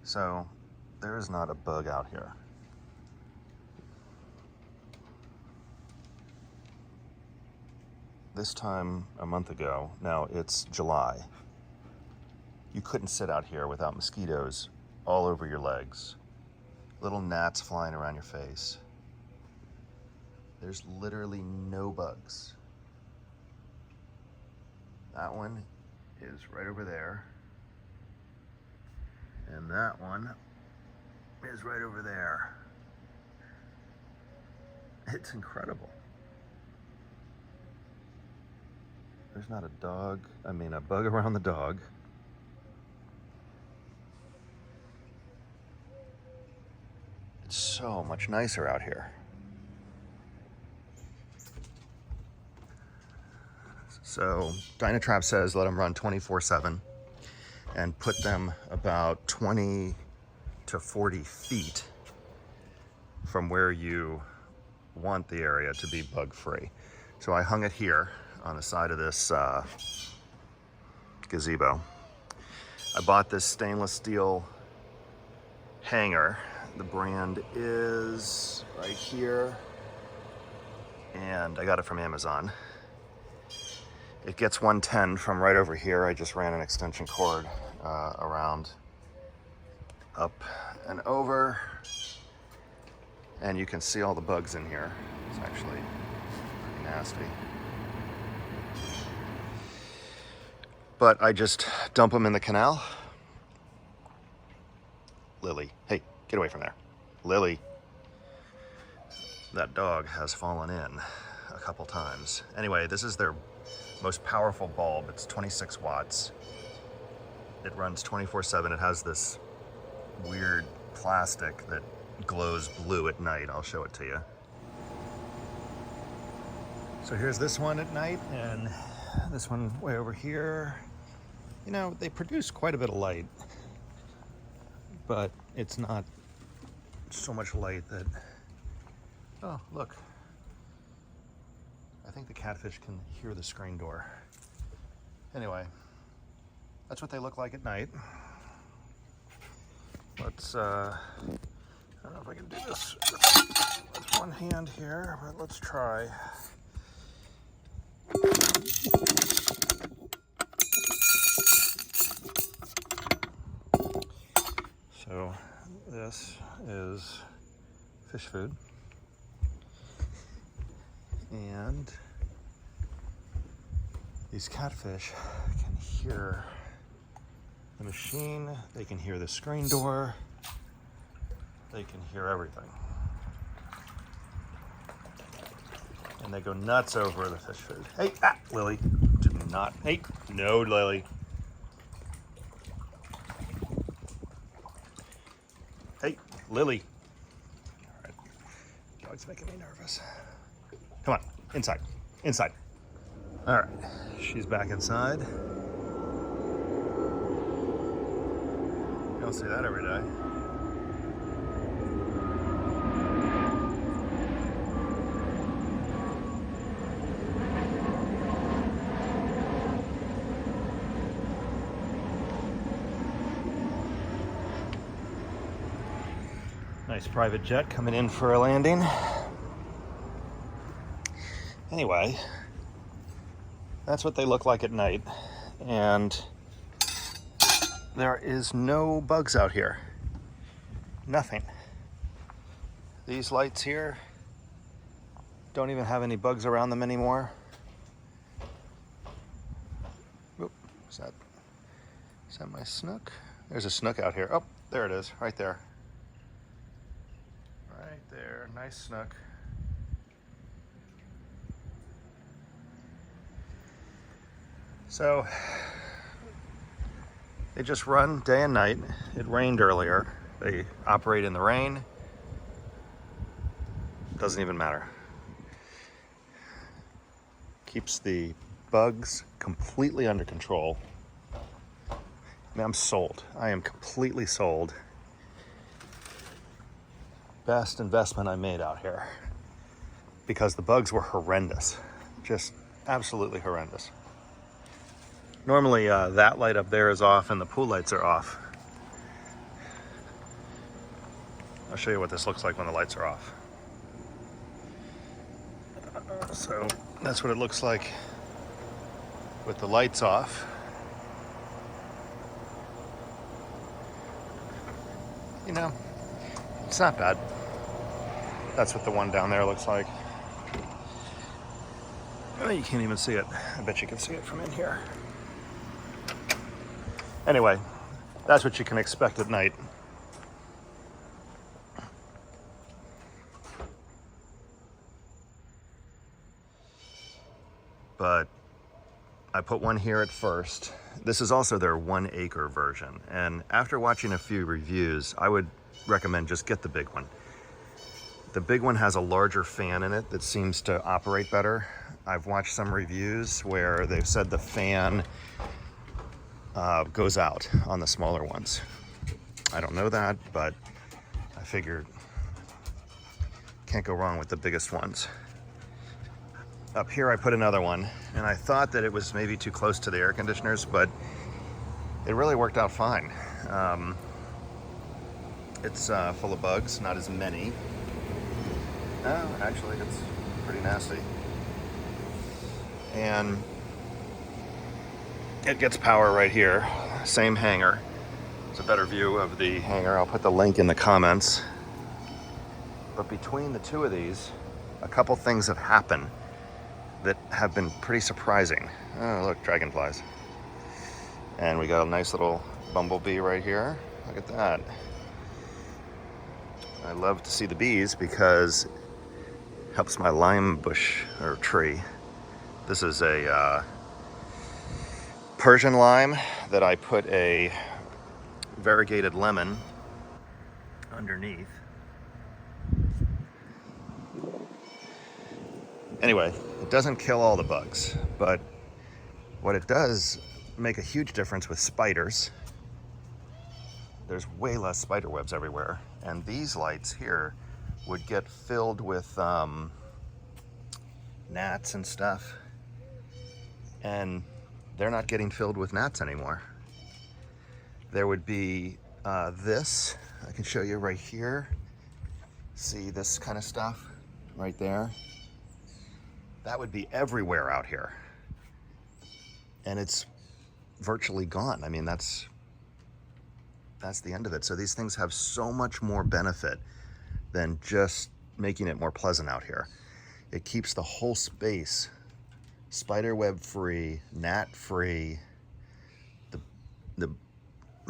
So there is not a bug out here. This time a month ago, now it's July, you couldn't sit out here without mosquitoes all over your legs, little gnats flying around your face. There's literally no bugs. That one is right over there, and that one is right over there. It's incredible. There's not a bug around the dog. It's so much nicer out here. So DynaTrap says let them run 24/7 and put them about 20 to 40 feet from where you want the area to be bug-free. So I hung it here on the side of this gazebo. I bought this stainless steel hanger. The brand is right here, and I got it from Amazon. It gets 110 from right over here. I just ran an extension cord around, up and over, and you can see all the bugs in here. It's actually pretty nasty. But I just dump them in the canal. Lily, hey, get away from there. Lily, that dog has fallen in a couple times. Anyway, this is their most powerful bulb. It's 26 watts. It runs 24/7. It has this weird plastic that glows blue at night. I'll show it to you. So here's this one at night, and this one way over here. You know, they produce quite a bit of light, but it's not so much light that, oh, look. I think the catfish can hear the screen door. Anyway, that's what they look like at night. Let's, I don't know if I can do this with one hand here, but let's try. So this is fish food, and these catfish can hear the machine, they can hear the screen door, they can hear everything. And they go nuts over the fish food. Hey, Lily, do not, hey, no, Lily. Hey, Lily. All right, dog's making me nervous. Come on, inside, inside. All right, she's back inside. You don't see that every day. Nice private jet coming in for a landing. Anyway, that's what they look like at night, and there is no bugs out here. Nothing. These lights here don't even have any bugs around them anymore. Oop, is that my snook? There's a snook out here. Oh, there it is, right there. Right there, nice snook. So they just run day and night. It rained earlier. They operate in the rain. Doesn't even matter. Keeps the bugs completely under control. I mean, I'm sold. I am completely sold. Best investment I made out here, because the bugs were horrendous. Just absolutely horrendous. Normally that light up there is off and the pool lights are off. I'll show you what this looks like when the lights are off. So that's what it looks like with the lights off. You know, it's not bad. That's what the one down there looks like. Oh, you can't even see it. I bet you can see it from in here. Anyway, that's what you can expect at night. But I put one here at first. This is also their 1 acre version. And after watching a few reviews, I would recommend just get the big one. The big one has a larger fan in it that seems to operate better. I've watched some reviews where they've said the fan goes out on the smaller ones. I don't know that, but I figured can't go wrong with the biggest ones. Up here I put another one, and I thought that it was maybe too close to the air conditioners, but it really worked out fine. It's full of bugs, not as many. No, actually it's pretty nasty. And it gets power right here, same hanger. It's a better view of the hanger. I'll put the link in the comments. But between the two of these, a couple things have happened that have been pretty surprising. Oh, look, dragonflies. And we got a nice little bumblebee right here. Look at that. I love to see the bees because it helps my lime bush or tree. This is a Persian lime that I put a variegated lemon underneath. Anyway, it doesn't kill all the bugs, but what it does make a huge difference with spiders. There's way less spider webs everywhere, and these lights here would get filled with gnats and stuff, and they're not getting filled with gnats anymore. There would be this, I can show you right here. See this kind of stuff right there? That would be everywhere out here. And it's virtually gone. I mean, that's the end of it. So these things have so much more benefit than just making it more pleasant out here. It keeps the whole space spiderweb free, gnat free.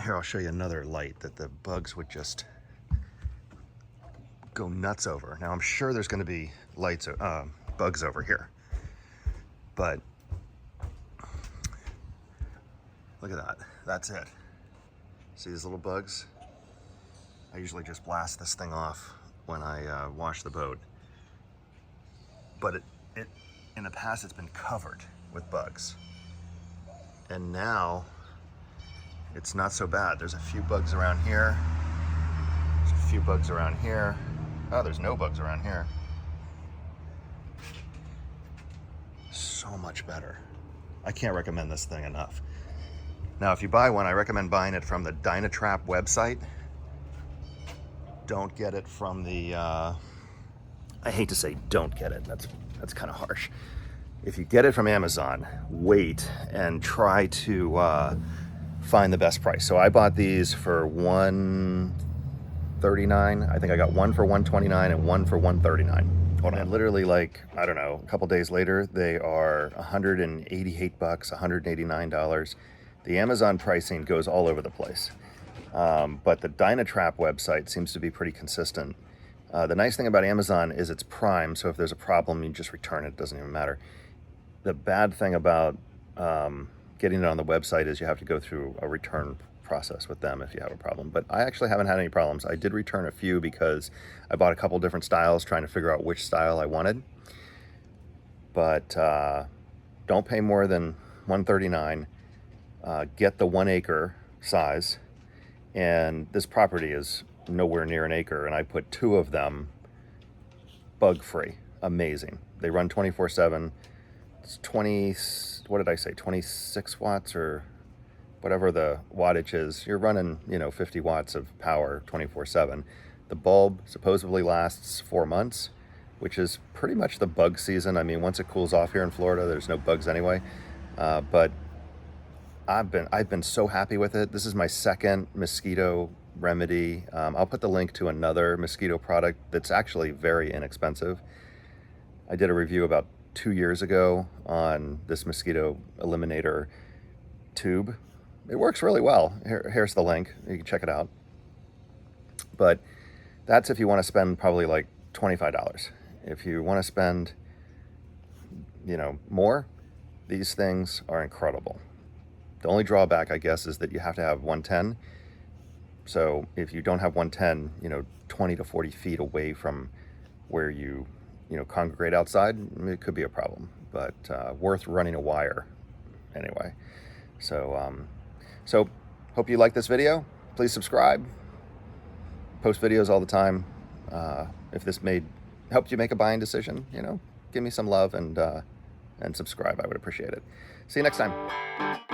Here, I'll show you another light that the bugs would just go nuts over. Now I'm sure there's going to be bugs over here, but look at that. That's it. See these little bugs? I usually just blast this thing off when I wash the boat, but it in the past it's been covered with bugs, and now it's not so bad. There's a few bugs around here. There's a few bugs around here. Oh, there's no bugs around here. So much better. I can't recommend this thing enough. Now, if you buy one, I recommend buying it from the DynaTrap website. Don't get it from the, I hate to say don't get it, that's kind of harsh. If you get it from Amazon, wait and try to find the best price. So I bought these for $139. I think I got one for $129 and one for $139. And literally, like, I don't know, a couple days later, they are $188, $189. The Amazon pricing goes all over the place. But the DynaTrap website seems to be pretty consistent. The nice thing about Amazon is it's Prime, so if there's a problem, you just return it. It doesn't even matter. The bad thing about getting it on the website is you have to go through a return process with them if you have a problem. But I actually haven't had any problems. I did return a few because I bought a couple different styles trying to figure out which style I wanted. But don't pay more than $139. Get the 1 acre size. And this property is nowhere near an acre, and I put 2 of them bug-free. Amazing. They run 24/7. It's 20, what did I say, 26 watts or whatever the wattage is. You're running, 50 watts of power 24/7. The bulb supposedly lasts 4 months, which is pretty much the bug season. I mean, once it cools off here in Florida, there's no bugs anyway. But I've been so happy with it. This is my second mosquito remedy. I'll put the link to another mosquito product that's actually very inexpensive. I did a review about 2 years ago on this mosquito eliminator tube. It works really well. Here's the link. You can check it out. But that's if you want to spend probably like $25. If you want to spend, you know, more, these things are incredible. The only drawback, I guess, is that you have to have 110. So if you don't have 110, you know, 20 to 40 feet away from where you congregate outside, it could be a problem. But worth running a wire anyway. So hope you like this video. Please subscribe. Post videos all the time. If this helped you make a buying decision, you know, give me some love and subscribe. I would appreciate it. See you next time.